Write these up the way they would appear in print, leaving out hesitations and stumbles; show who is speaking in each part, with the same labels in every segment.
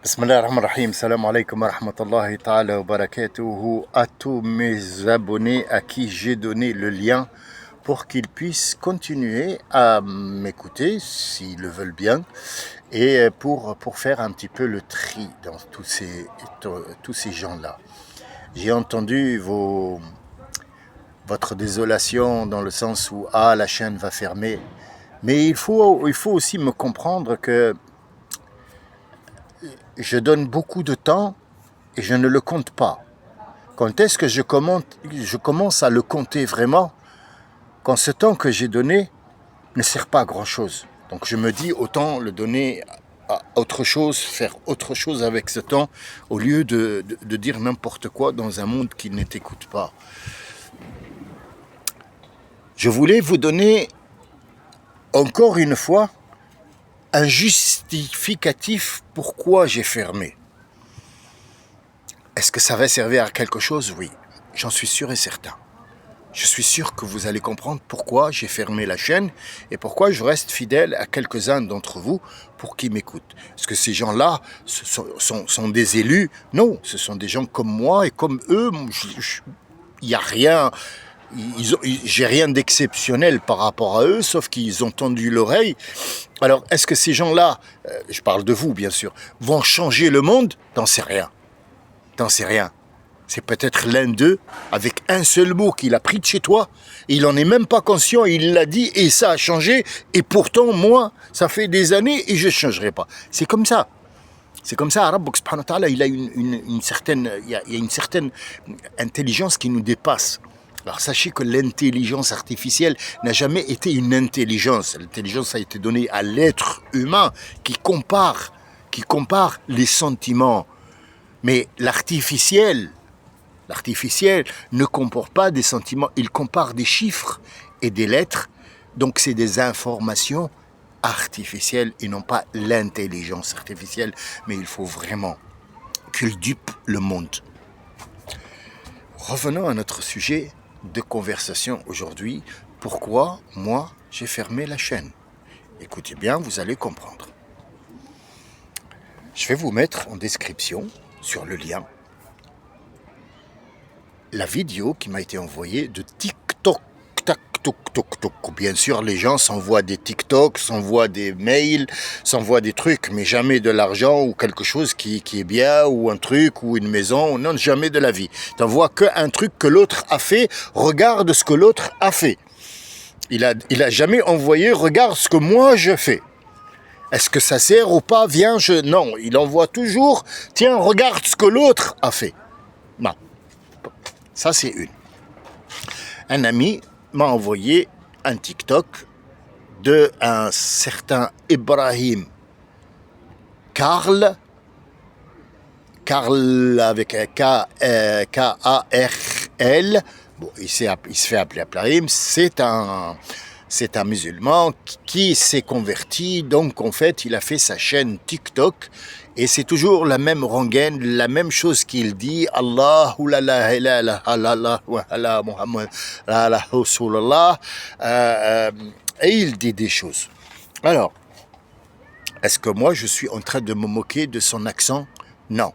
Speaker 1: Bismillahirrahmanirrahim. Salam alaikum wa rahmatullahi ta'ala wa barakatuhu à tous mes abonnés à qui j'ai donné le lien pour qu'ils puissent continuer à m'écouter s'ils le veulent bien et pour faire un petit peu le tri dans tous ces gens-là. J'ai entendu votre désolation dans le sens où la chaîne va fermer, mais il faut aussi me comprendre que je donne beaucoup de temps et je ne le compte pas. Quand est-ce que je commence à le compter vraiment? Quand ce temps que j'ai donné ne sert pas à grand-chose. Donc je me dis autant le donner à autre chose, faire autre chose avec ce temps, au lieu de dire n'importe quoi dans un monde qui ne t'écoute pas. Je voulais vous donner encore une fois un justificatif pourquoi j'ai fermé. Est-ce que ça va servir à quelque chose? Oui, j'en suis sûr et certain. Je suis sûr que vous allez comprendre pourquoi j'ai fermé la chaîne et pourquoi je reste fidèle à quelques-uns d'entre vous pour qu'ils m'écoutent. Est-ce que ces gens-là sont des élus? Non, ce sont des gens comme moi et comme eux. Il n'y a rien, j'ai rien d'exceptionnel par rapport à eux, sauf qu'ils ont tendu l'oreille. Alors, est-ce que ces gens-là, je parle de vous bien sûr, vont changer le monde? T'en sais rien. T'en sais rien. C'est peut-être l'un d'eux, avec un seul mot qu'il a pris de chez toi, et il n'en est même pas conscient, il l'a dit, et ça a changé, et pourtant, moi, ça fait des années, et je ne changerai pas. C'est comme ça. C'est comme ça, Rabbuk subhanahu wa ta'ala, il y a une certaine intelligence qui nous dépasse. Alors sachez que l'intelligence artificielle n'a jamais été une intelligence. L'intelligence a été donnée à l'être humain qui compare les sentiments. Mais l'artificiel ne comporte pas des sentiments, il compare des chiffres et des lettres, donc c'est des informations artificielles et non pas l'intelligence artificielle, mais il faut vraiment qu'il dupe le monde. Revenons à notre sujet de conversation aujourd'hui. Pourquoi moi j'ai fermé la chaîne? Écoutez bien, vous allez comprendre. Je vais vous mettre en description sur le lien la vidéo qui m'a été envoyée de TikTok. Bien sûr, les gens s'envoient des TikTok, s'envoient des mails, s'envoient des trucs, mais jamais de l'argent ou quelque chose qui est bien, ou un truc, ou une maison, non, jamais de la vie. T'envoies qu'un truc que l'autre a fait, regarde ce que l'autre a fait. Il a jamais envoyé, regarde ce que moi je fais. Est-ce que ça sert ou pas? Non, il envoie toujours, tiens, regarde ce que l'autre a fait. Non. Ça, c'est une. Un ami m'a envoyé un TikTok de un certain Ibrahim Karl avec un K-A-R-L. Bon, il se fait appeler Ibrahim. C'est un musulman qui s'est converti. Donc, en fait, il a fait sa chaîne TikTok. Et c'est toujours la même rengaine, la même chose qu'il dit. Allahu la la ilaha illallah wa ala Muhammad la la Rasulullah. Et il dit des choses. Alors, est-ce que moi je suis en train de me moquer de son accent? Non.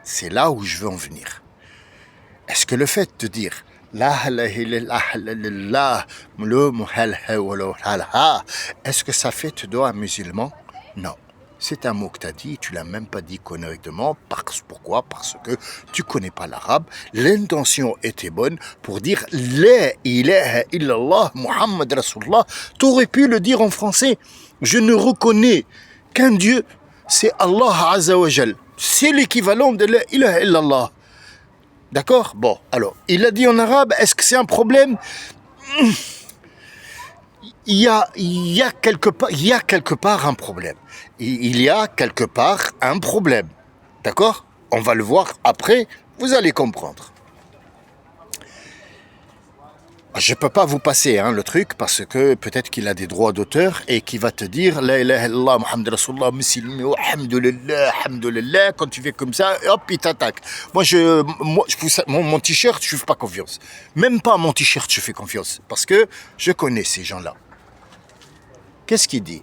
Speaker 1: C'est là où je veux en venir. Est-ce que le fait de dire est-ce que ça fait de toi un musulman? Non. C'est un mot que tu as dit, tu l'as même pas dit correctement. Pourquoi? Parce que tu connais pas l'arabe. L'intention était bonne pour dire La ilaha illallah Muhammad Rasulullah. Tu aurais pu le dire en français. Je ne reconnais qu'un Dieu, c'est Allah Azza wa Jal. C'est l'équivalent de La ilaha illallah. D'accord? Bon, alors, il a dit en arabe, est-ce que c'est un problème? Il y a quelque part un problème. Il y a quelque part un problème. D'accord? On va le voir après, vous allez comprendre. Je ne peux pas vous passer le truc parce que peut-être qu'il a des droits d'auteur et qu'il va te dire La ilaha illallah Muhammad Rasulullah musulmi alhamdulillah alhamdulillah. Quand tu fais comme ça, hop, il t'attaque. Mon t-shirt, je ne fais pas confiance. Même pas mon t-shirt, je fais confiance parce que je connais ces gens-là. Qu'est-ce qu'il dit?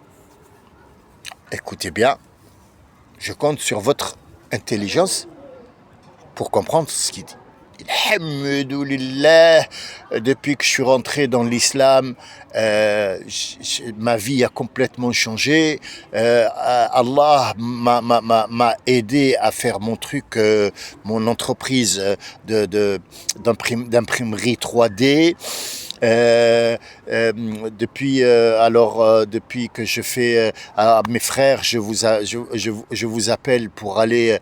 Speaker 1: Écoutez bien. Je compte sur votre intelligence pour comprendre ce qu'il dit. Alhamdulillah, depuis que je suis rentré dans l'islam, ma vie a complètement changé. Allah m'a aidé à faire mon truc, mon entreprise d'imprimerie 3D. Depuis que je fais à mes frères, je vous appelle pour aller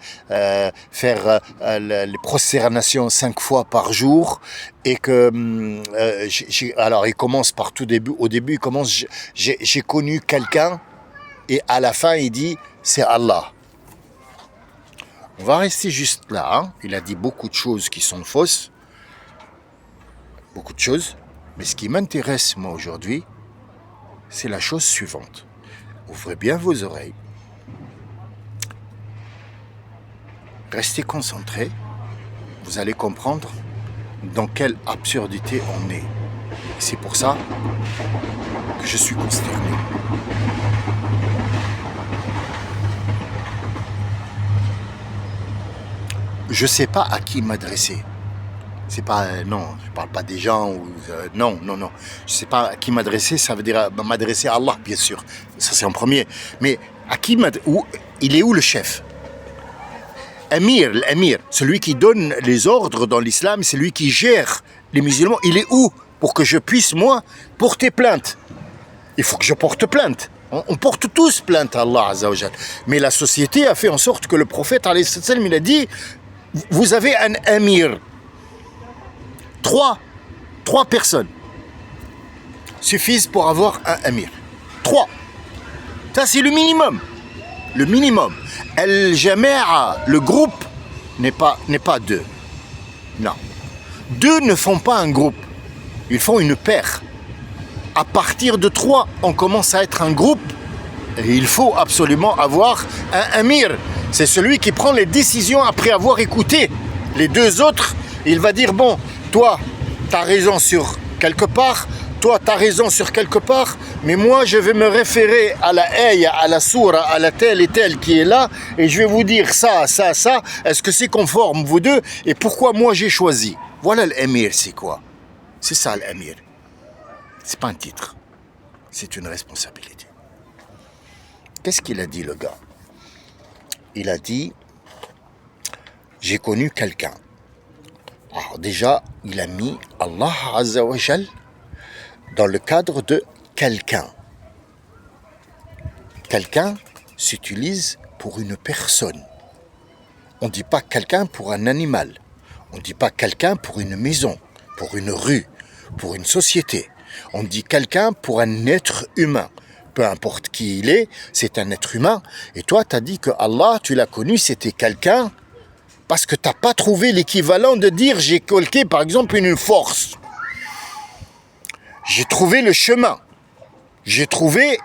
Speaker 1: faire les prosternations 5 fois par jour, et que alors il commence par au début il commence, j'ai connu quelqu'un, et à la fin il dit c'est Allah. On va rester juste là, hein. Il a dit beaucoup de choses qui sont fausses, beaucoup de choses. Mais ce qui m'intéresse, moi, aujourd'hui, c'est la chose suivante. Ouvrez bien vos oreilles. Restez concentrés. Vous allez comprendre dans quelle absurdité on est. C'est pour ça que je suis consterné. Je ne sais pas à qui m'adresser. C'est pas, non, je parle pas des gens, non. Je sais pas à qui m'adresser, ça veut dire m'adresser à Allah, bien sûr. Ça, c'est en premier. Mais à qui il est où le chef? L'amir, celui qui donne les ordres dans l'islam, celui qui gère les musulmans, il est où pour que je puisse, moi, porter plainte? Il faut que je porte plainte. On porte tous plainte à Allah Azza wa Jal. Mais la société a fait en sorte que le prophète, alayhi salam, il a dit, vous avez un amir. Trois personnes suffisent pour avoir un amir. 3. Ça, c'est le minimum. Le minimum. Al-Jama'a, le groupe, n'est pas 2. Non. 2 ne font pas un groupe. Ils font une paire. À partir de 3, on commence à être un groupe. Et il faut absolument avoir un amir. C'est celui qui prend les décisions après avoir écouté les 2 autres. Il va dire, bon, toi, tu as raison sur quelque part, toi, tu as raison sur quelque part, mais moi, je vais me référer à la ayah, à la soura, à la telle et telle qui est là, et je vais vous dire ça. Est-ce que c'est conforme, vous deux? Et pourquoi moi, j'ai choisi? Voilà l'émir, c'est quoi? C'est ça, l'émir. C'est pas un titre. C'est une responsabilité. Qu'est-ce qu'il a dit, le gars? Il a dit, j'ai connu quelqu'un. Alors déjà, il a mis Allah Azza wa Jal dans le cadre de quelqu'un. Quelqu'un s'utilise pour une personne. On ne dit pas quelqu'un pour un animal. On ne dit pas quelqu'un pour une maison, pour une rue, pour une société. On dit quelqu'un pour un être humain. Peu importe qui il est, c'est un être humain. Et toi, tu as dit que Allah, tu l'as connu, c'était quelqu'un. Parce que tu n'as pas trouvé l'équivalent de dire j'ai colqué par exemple une force. J'ai trouvé le chemin. J'ai trouvé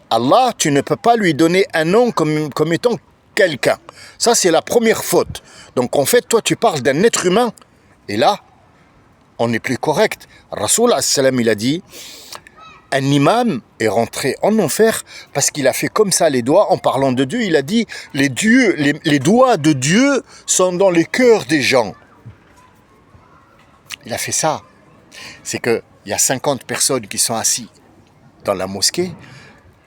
Speaker 1: Allah, tu ne peux pas lui donner un nom comme étant quelqu'un. Ça, c'est la première faute. Donc en fait, toi, tu parles d'un être humain. Et là, on est plus correct. Rasoul, il a dit, un imam est rentré en enfer parce qu'il a fait comme ça les doigts en parlant de Dieu. Il a dit, les doigts de Dieu sont dans les cœurs des gens. Il a fait ça. C'est qu'il y a 50 personnes qui sont assises dans la mosquée.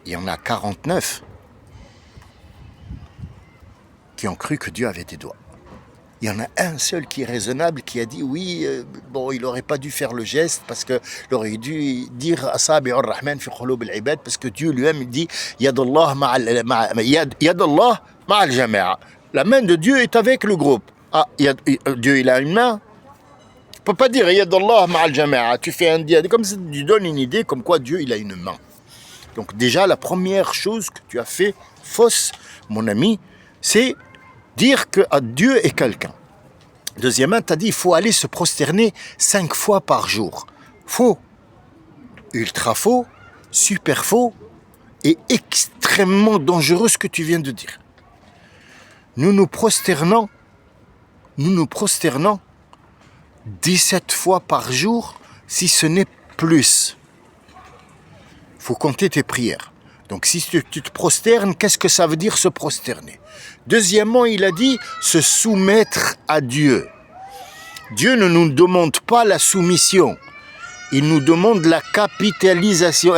Speaker 1: Il y en a 49 qui ont cru que Dieu avait des doigts. Il y en a un seul qui est raisonnable, qui a dit oui, il n'aurait pas dû faire le geste parce qu'il aurait dû dire Asabi ar-Rahman fi qulub al-ibad, parce que Dieu lui-même dit Yadallah ma'al jama'a. La main de Dieu est avec le groupe. Ah, Dieu il a une main. Tu ne peux pas dire Yadallah ma'al jama'a. Tu fais un diade, comme ça tu donnes une idée comme quoi Dieu il a une main. Donc déjà la première chose que tu as fait fausse, mon ami, c'est dire que Dieu est quelqu'un. Deuxièmement, tu as dit il faut aller se prosterner 5 fois par jour. Faux. Ultra faux, super faux et extrêmement dangereux ce que tu viens de dire. Nous nous prosternons 17 fois par jour, si ce n'est plus. Il faut compter tes prières. Donc si tu te prosternes, qu'est-ce que ça veut dire se prosterner? Deuxièmement, il a dit se soumettre à Dieu. Dieu ne nous demande pas la soumission. Il nous demande la capitulation,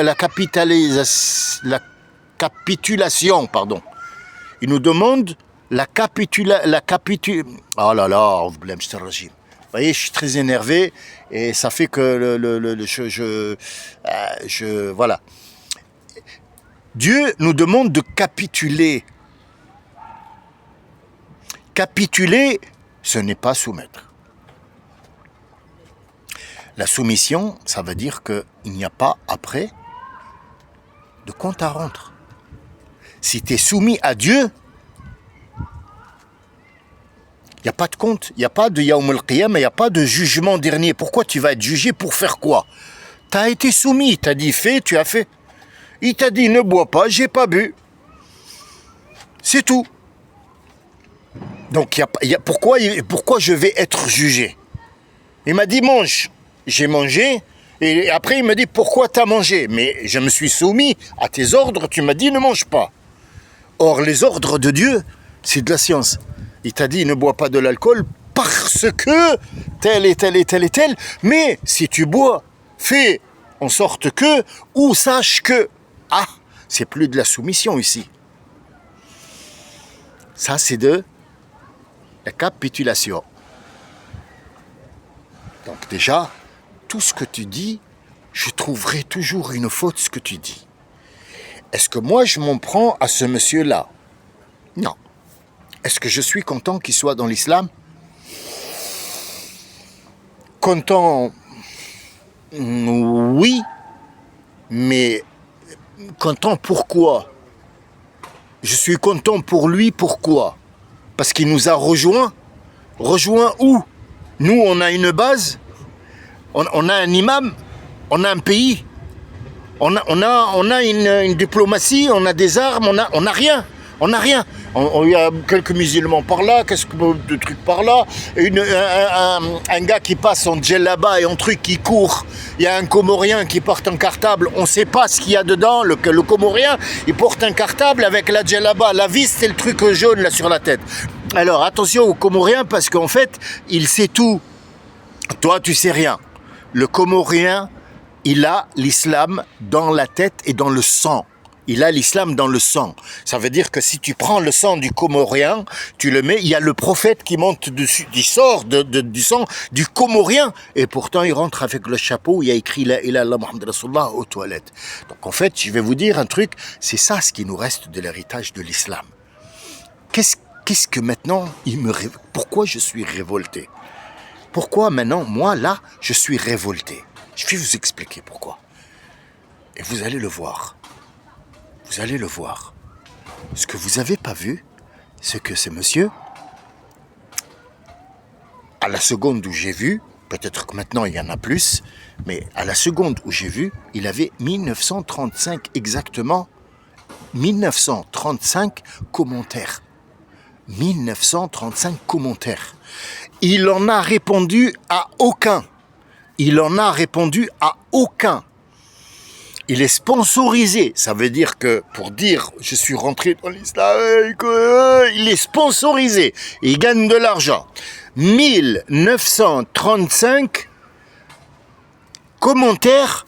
Speaker 1: pardon. Il nous demande oh là là, vous voyez, je suis très énervé et ça fait que voilà. Dieu nous demande de capituler. Capituler, ce n'est pas soumettre. La soumission, ça veut dire qu'il n'y a pas après de compte à rendre. Si tu es soumis à Dieu, il n'y a pas de compte, il n'y a pas de Yaoum al-Qiyam, il n'y a pas de jugement dernier. Pourquoi tu vas être jugé pour faire quoi? Tu as été soumis, tu as dit fais, tu as fait. Il t'a dit ne bois pas, j'ai pas bu. C'est tout. Donc pourquoi je vais être jugé? Il m'a dit mange. J'ai mangé, et après il me dit pourquoi t'as mangé? Mais je me suis soumis à tes ordres, tu m'as dit ne mange pas. Or les ordres de Dieu, c'est de la science. Il t'a dit ne bois pas de l'alcool parce que tel et tel et tel et tel, mais si tu bois, fais en sorte que, ou sache que, c'est plus de la soumission ici. Ça c'est de la capitulation. Donc déjà, tout ce que tu dis, je trouverai toujours une faute ce que tu dis. Est-ce que moi je m'en prends à ce monsieur-là? Non. Est-ce que je suis content qu'il soit dans l'islam? Content, oui, mais content pourquoi? Je suis content pour lui, pourquoi? Parce qu'il nous a rejoints. Rejoints où? Nous, on a une base, on a un imam, on a un pays, on a une diplomatie, on a des armes, on a rien. On n'a rien. Il y a quelques musulmans par là, quelques de trucs par là, un gars qui passe en djellaba et en truc qui court. Il y a un Comorien qui porte un cartable, on ne sait pas ce qu'il y a dedans. Le Comorien, il porte un cartable avec la djellaba. La vis, c'est le truc jaune là sur la tête. Alors attention au Comorien parce qu'en fait, il sait tout. Toi, tu sais rien. Le Comorien, il a l'islam dans la tête et dans le sang. Il a l'islam dans le sang. Ça veut dire que si tu prends le sang du Comorien, tu le mets, il y a le prophète qui monte dessus, qui sort du sang du Comorien, et pourtant il rentre avec le chapeau, il y a écrit La ilaha illallah Muhammad Rasulullah aux toilettes. Donc en fait, je vais vous dire un truc, c'est ça ce qui nous reste de l'héritage de l'islam. Qu'est-ce que maintenant, pourquoi je suis révolté? Pourquoi maintenant, moi là, je suis révolté? Je vais vous expliquer pourquoi. Et vous allez le voir. Vous allez le voir. Ce que vous n'avez pas vu, c'est que ce monsieur, à la seconde où j'ai vu, peut-être que maintenant il y en a plus, mais à la seconde où j'ai vu, il avait 1935 exactement, 1935 commentaires. 1935 commentaires. Il en a répondu à aucun. Il en a répondu à aucun. Il est sponsorisé, ça veut dire que, pour dire je suis rentré dans l'islam, il est sponsorisé, il gagne de l'argent. 1935 commentaires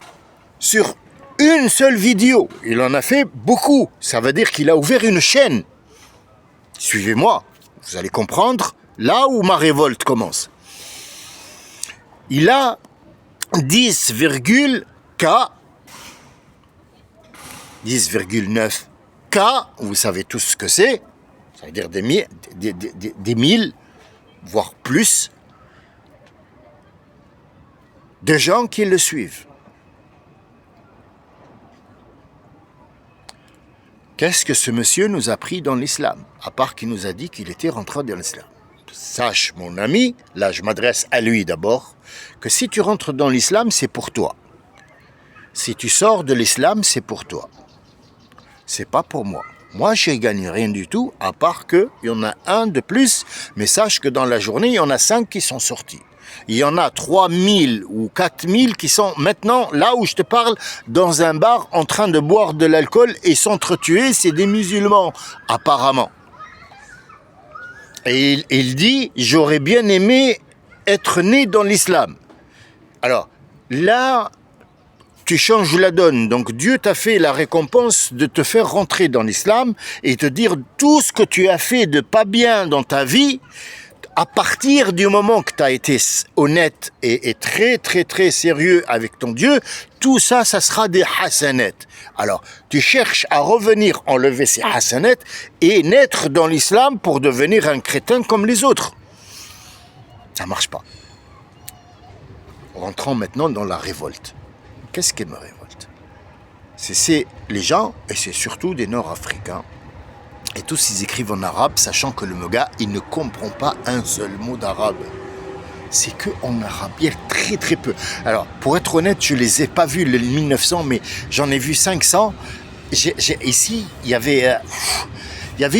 Speaker 1: sur une seule vidéo. Il en a fait beaucoup, ça veut dire qu'il a ouvert une chaîne. Suivez-moi, vous allez comprendre là où ma révolte commence. Il a 10,9 K, vous savez tous ce que c'est, ça veut dire des mille, voire plus, de gens qui le suivent. Qu'est-ce que ce monsieur nous a pris dans l'islam, à part qu'il nous a dit qu'il était rentré dans l'islam? Sache, mon ami, là je m'adresse à lui d'abord, que si tu rentres dans l'islam, c'est pour toi. Si tu sors de l'islam, c'est pour toi. C'est pas pour moi. Moi, je ne gagne rien du tout, à part qu'il y en a un de plus, mais sache que dans la journée, il y en a 5 qui sont sortis. Il y en a 3000 ou 4000 qui sont maintenant, là où je te parle, dans un bar en train de boire de l'alcool et s'entretuer. C'est des musulmans, apparemment. Et il dit, j'aurais bien aimé être né dans l'islam. Alors, là, tu changes la donne. Donc Dieu t'a fait la récompense de te faire rentrer dans l'islam et te dire tout ce que tu as fait de pas bien dans ta vie, à partir du moment que tu as été honnête et très très très sérieux avec ton Dieu, tout ça, ça sera des hasanat. Alors, tu cherches à revenir enlever ces hasanat et naître dans l'islam pour devenir un crétin comme les autres. Ça marche pas. Rentrons maintenant dans la révolte. Qu'est-ce qui me révolte? C'est les gens, et c'est surtout des Nord-Africains, et tous ils écrivent en arabe, sachant que le gars, il ne comprend pas un seul mot d'arabe. C'est que en arabe, il y a très très peu. Alors, pour être honnête, je les ai pas vus les 1900, mais j'en ai vu 500. Ici, il y avait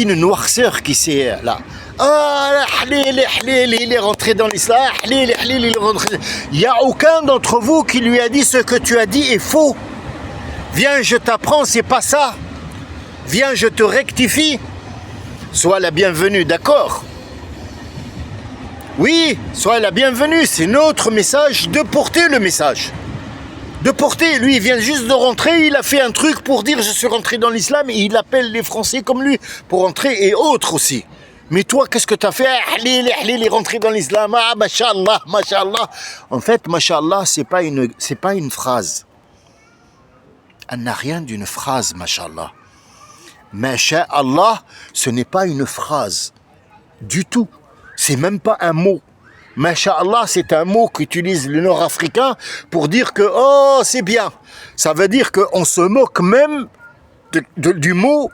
Speaker 1: une noirceur qui s'est là. Ah, il est rentré dans l'islam. Il est rentré. Il n'y a aucun d'entre vous qui lui a dit ce que tu as dit est faux. Viens, je t'apprends, c'est pas ça. Viens, je te rectifie. Sois la bienvenue, d'accord? Oui, sois la bienvenue. C'est notre message de porter le message. De porter, lui, il vient juste de rentrer, il a fait un truc pour dire je suis rentré dans l'islam et il appelle les Français comme lui pour rentrer et autres aussi. Mais toi, qu'est-ce que tu as fait? Il est rentré dans l'islam. Ah, mashallah, mashallah. En fait, mashallah, c'est pas une phrase. Elle n'a rien d'une phrase, mashallah. Masha'Allah, ce n'est pas une phrase. Du tout. C'est même pas un mot. Masha'Allah, c'est un mot qu'utilise le Nord-Africain pour dire que, oh, c'est bien. Ça veut dire qu'on se moque même du mot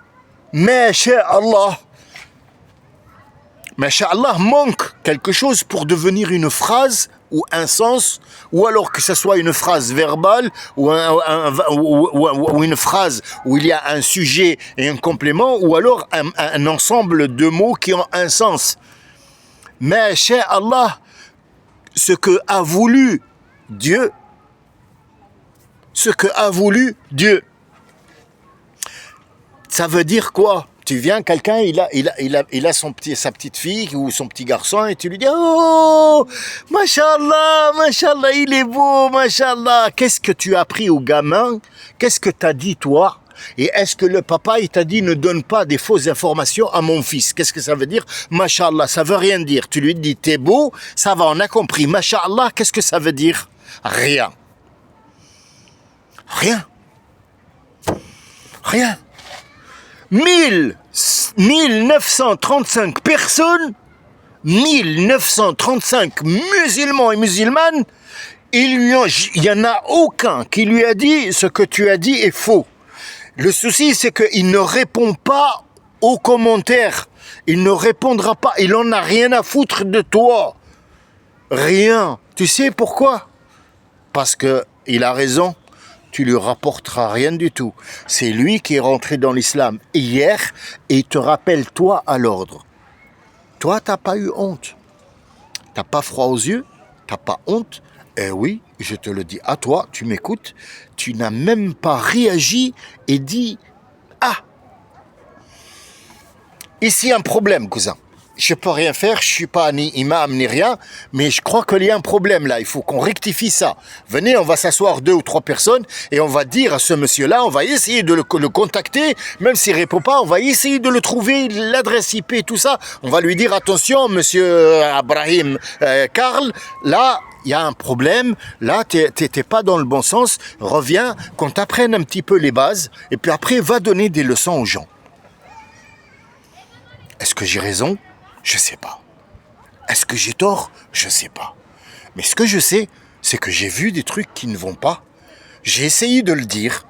Speaker 1: Masha'Allah. Masha'Allah manque quelque chose pour devenir une phrase ou un sens, ou alors que ce soit une phrase verbale ou une phrase où il y a un sujet et un complément, ou alors un ensemble de mots qui ont un sens. Masha'Allah, ce que a voulu Dieu, ça veut dire quoi? Tu viens, quelqu'un, il a sa petite fille ou son petit garçon et tu lui dis « Oh, mashallah, mashallah, il est beau, mashallah ». Qu'est-ce que tu as appris au gamin? Qu'est-ce que tu as dit toi? Et est-ce que le papa, il t'a dit « Ne donne pas des fausses informations à mon fils ». Qu'est-ce que ça veut dire? Mashallah, ça veut rien dire. Tu lui dis « T'es beau », ça va, on a compris. Mashallah, qu'est-ce que ça veut dire? Rien. Rien. Rien. 1935 personnes, 1935 musulmans et musulmanes, il y en a aucun qui lui a dit ce que tu as dit est faux. Le souci, c'est qu'il ne répond pas aux commentaires. Il ne répondra pas. Il en a rien à foutre de toi. Rien. Tu sais pourquoi? Parce que il a raison. Tu lui rapporteras rien du tout. C'est lui qui est rentré dans l'islam hier et il te rappelle toi à l'ordre. Toi, t'as pas eu honte. T'as pas froid aux yeux. T'as pas honte. Eh oui, je te le dis à toi, tu m'écoutes. Tu n'as même pas réagi et dit « Ah !» Ici, un problème, cousin. Je peux rien faire, je suis pas ni imam ni rien, mais je crois qu'il y a un problème là, il faut qu'on rectifie ça. Venez, on va s'asseoir 2 ou 3 personnes et on va dire à ce monsieur-là, on va essayer de le contacter, même s'il répond pas, on va essayer de le trouver, l'adresse IP, tout ça. On va lui dire, attention, monsieur Abrahim Karl, là, il y a un problème, là, t'es pas dans le bon sens, reviens, qu'on t'apprenne un petit peu les bases, et puis après, va donner des leçons aux gens. Est-ce que j'ai raison? Je sais pas. Est-ce que j'ai tort? Je sais pas. Mais ce que je sais, c'est que j'ai vu des trucs qui ne vont pas. J'ai essayé de le dire.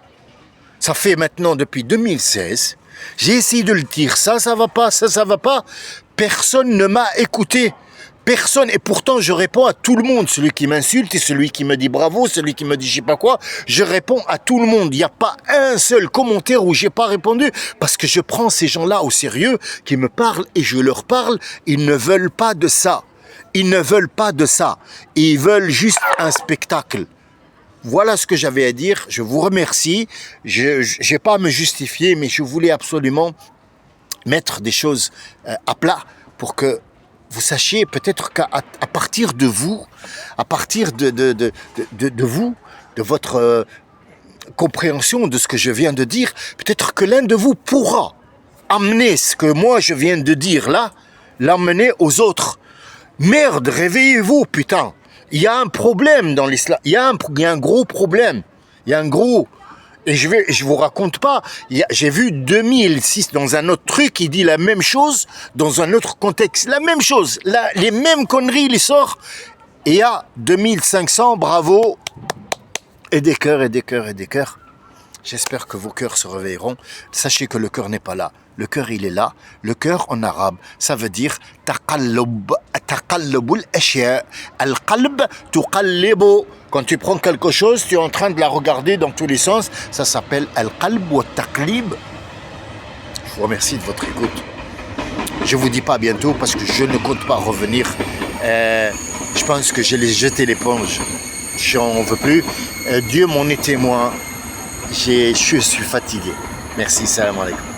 Speaker 1: Ça fait maintenant depuis 2016. J'ai essayé de le dire. Ça va pas, ça va pas. Personne ne m'a écouté. Personne, et pourtant je réponds à tout le monde, celui qui m'insulte et celui qui me dit bravo, celui qui me dit je sais pas quoi, je réponds à tout le monde. Il n'y a pas un seul commentaire où j'ai pas répondu, parce que je prends ces gens-là au sérieux, qui me parlent et je leur parle, ils ne veulent pas de ça. Ils ne veulent pas de ça. Ils veulent juste un spectacle. Voilà ce que j'avais à dire. Je vous remercie. Je n'ai pas à me justifier, mais je voulais absolument mettre des choses à plat pour que vous sachiez peut-être qu'à partir de vous, à partir de vous, de votre compréhension de ce que je viens de dire, peut-être que l'un de vous pourra amener ce que moi je viens de dire là, l'amener aux autres. Merde, réveillez-vous, putain. Il y a un problème dans l'islam. Il y a un gros problème. Il y a un gros... Et je vous raconte pas. J'ai vu 2006 dans un autre truc, il dit la même chose dans un autre contexte. La même chose. Les mêmes conneries, il sort. Et il y a 2500, bravo. Et des cœurs, et des cœurs, et des cœurs. J'espère que vos cœurs se réveilleront. Sachez que le cœur n'est pas là. Le cœur, il est là. Le cœur, en arabe, ça veut dire taqallubul ashya. Al-qalb tuqallibu. Quand tu prends quelque chose, tu es en train de la regarder dans tous les sens. Ça s'appelle al-qalb wa taqlib. Je vous remercie de votre écoute. Je vous dis pas à bientôt parce que je ne compte pas revenir. Je pense que je l'ai jeté l'éponge. J'en veux plus. Dieu m'en est témoin. Je suis fatigué. Merci, salam alaikum.